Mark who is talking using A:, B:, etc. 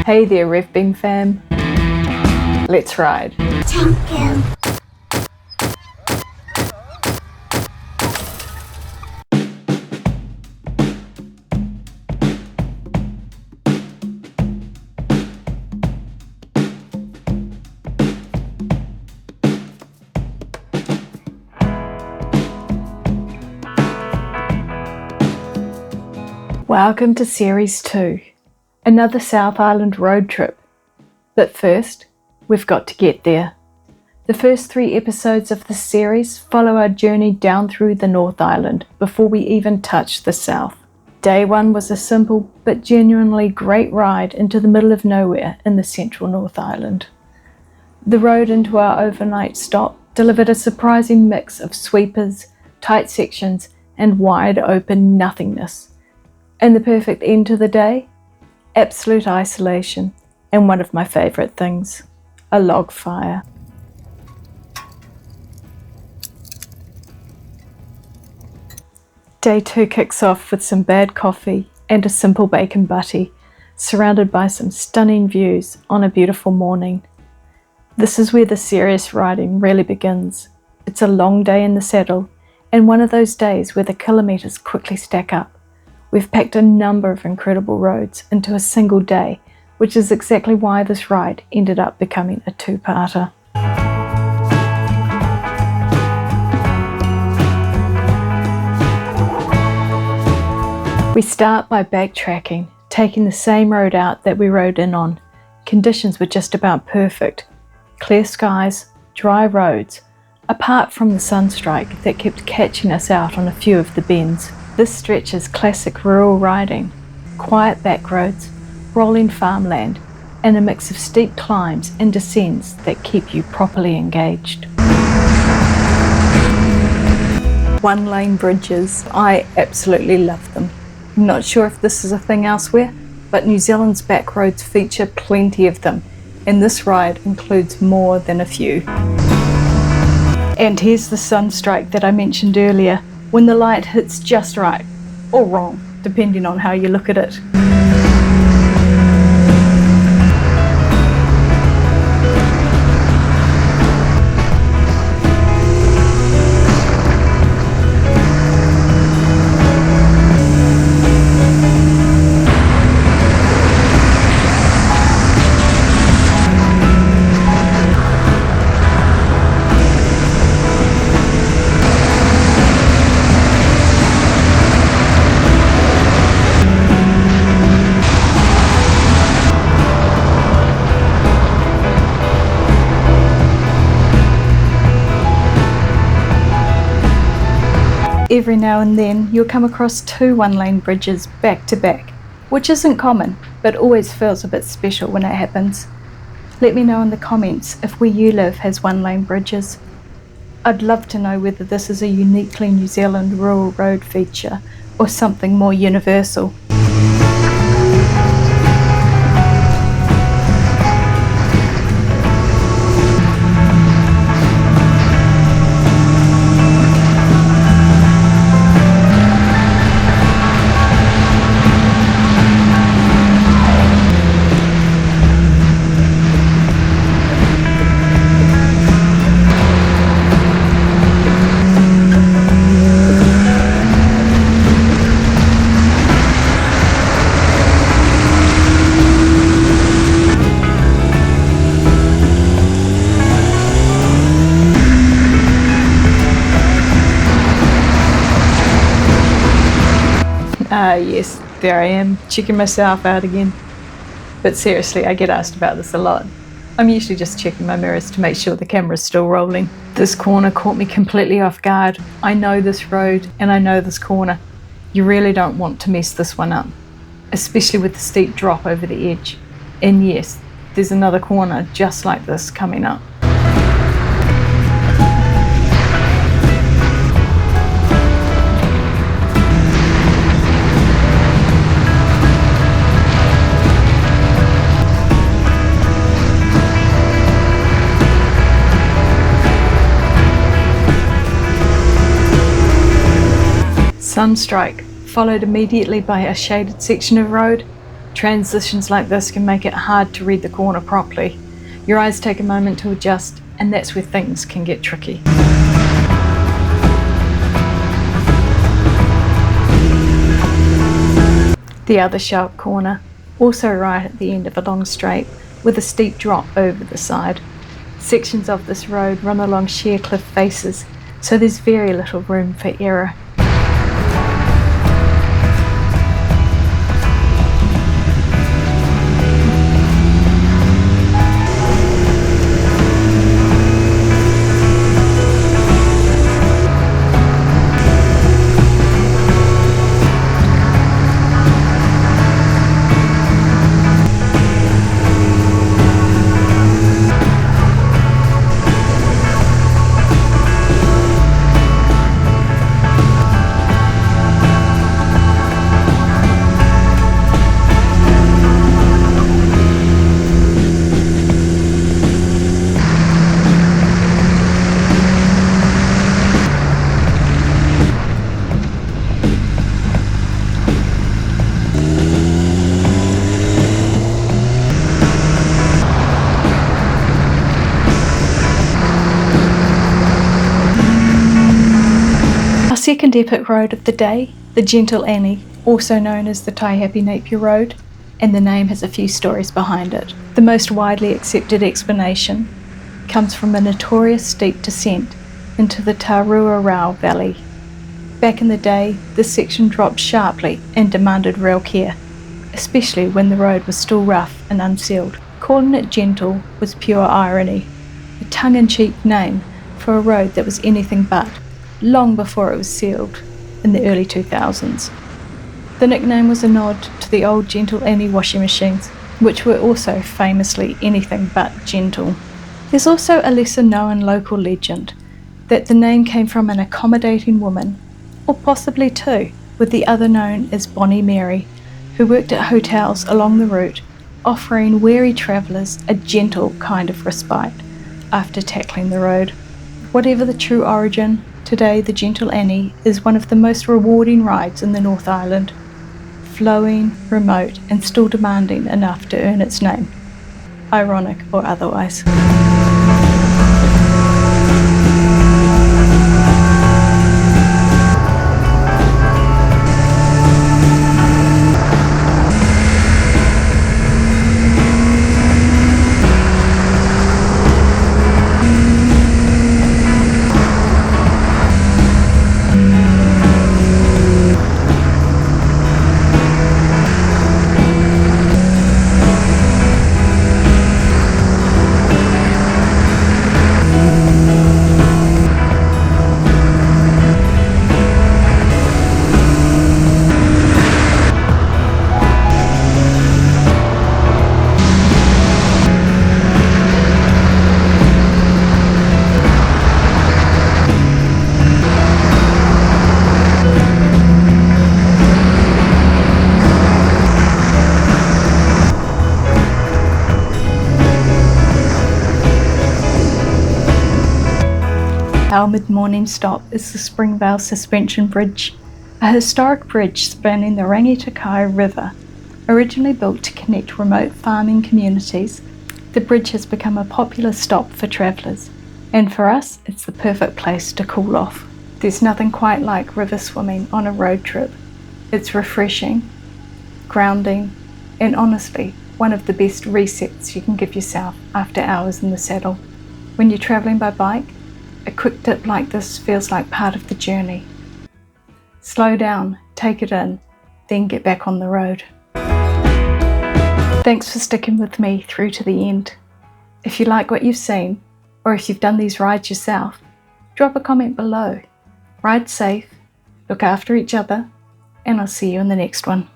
A: Hey there, revBEAN fam. Let's ride.
B: Thank you.
A: Welcome to Series 2, another South Island road trip. But first, we've got to get there. The first 3 episodes of this series follow our journey down through the North Island before we even touch the South. Day 1 was a simple but genuinely great ride into the middle of nowhere in the central North Island. The road into our overnight stop delivered a surprising mix of sweepers, tight sections, and wide open nothingness. And the perfect end to the day? Absolute isolation, and one of my favourite things, a log fire. Day 2 kicks off with some bad coffee and a simple bacon butty, surrounded by some stunning views on a beautiful morning. This is where the serious riding really begins. It's a long day in the saddle, and one of those days where the kilometres quickly stack up. We've packed a number of incredible roads into a single day, which is exactly why this ride ended up becoming a 2-parter. We start by backtracking, taking the same road out that we rode in on. Conditions were just about perfect. Clear skies, dry roads, apart from the sunstrike that kept catching us out on a few of the bends. This stretch is classic rural riding, quiet back roads, rolling farmland, and a mix of steep climbs and descents that keep you properly engaged. 1-lane bridges, I absolutely love them. I'm not sure if this is a thing elsewhere, but New Zealand's back roads feature plenty of them, and this ride includes more than a few. And here's the sunstrike that I mentioned earlier, when the light hits just right, or wrong, depending on how you look at it. Every now and then you'll come across 2 1-lane bridges back to back, which isn't common, but always feels a bit special when it happens. Let me know in the comments if where you live has 1-lane bridges. I'd love to know whether this is a uniquely New Zealand rural road feature or something more universal. Yes, there I am, checking myself out again. But seriously, I get asked about this a lot. I'm usually just checking my mirrors to make sure the camera's still rolling. This corner caught me completely off guard. I know this road and I know this corner. You really don't want to mess this one up, especially with the steep drop over the edge. And yes, there's another corner just like this coming up. Sunstrike, followed immediately by a shaded section of road. Transitions like this can make it hard to read the corner properly. Your eyes take a moment to adjust, and that's where things can get tricky. The other sharp corner, also right at the end of a long straight, with a steep drop over the side. Sections of this road run along sheer cliff faces, so there's very little room for error. Second epic road of the day, the Gentle Annie, also known as the Taihape Napier Road, and the name has a few stories behind it. The most widely accepted explanation comes from a notorious steep descent into the Tairua Valley. Back in the day, this section dropped sharply and demanded real care, especially when the road was still rough and unsealed. Calling it gentle was pure irony, a tongue-in-cheek name for a road that was anything but, long before it was sealed in the early 2000s. The nickname was a nod to the old Gentle Annie washing machines, which were also famously anything but gentle. There's also a lesser known local legend that the name came from an accommodating woman, or possibly two, with the other known as Bonnie Mary, who worked at hotels along the route, offering weary travellers a gentle kind of respite after tackling the road. Whatever the true origin, today the Gentle Annie is one of the most rewarding rides in the North Island, flowing, remote, and still demanding enough to earn its name, ironic or otherwise. Our mid-morning stop is the Springvale Suspension Bridge, a historic bridge spanning the Rangitakai River. Originally built to connect remote farming communities, the bridge has become a popular stop for travellers, and for us it's the perfect place to cool off. There's nothing quite like river swimming on a road trip. It's refreshing, grounding, and honestly, one of the best resets you can give yourself after hours in the saddle. When you're travelling by bike, a quick dip like this feels like part of the journey. Slow down, take it in, then get back on the road. Thanks for sticking with me through to the end. If you like what you've seen, or if you've done these rides yourself, drop a comment below. Ride safe, look after each other, and I'll see you in the next one.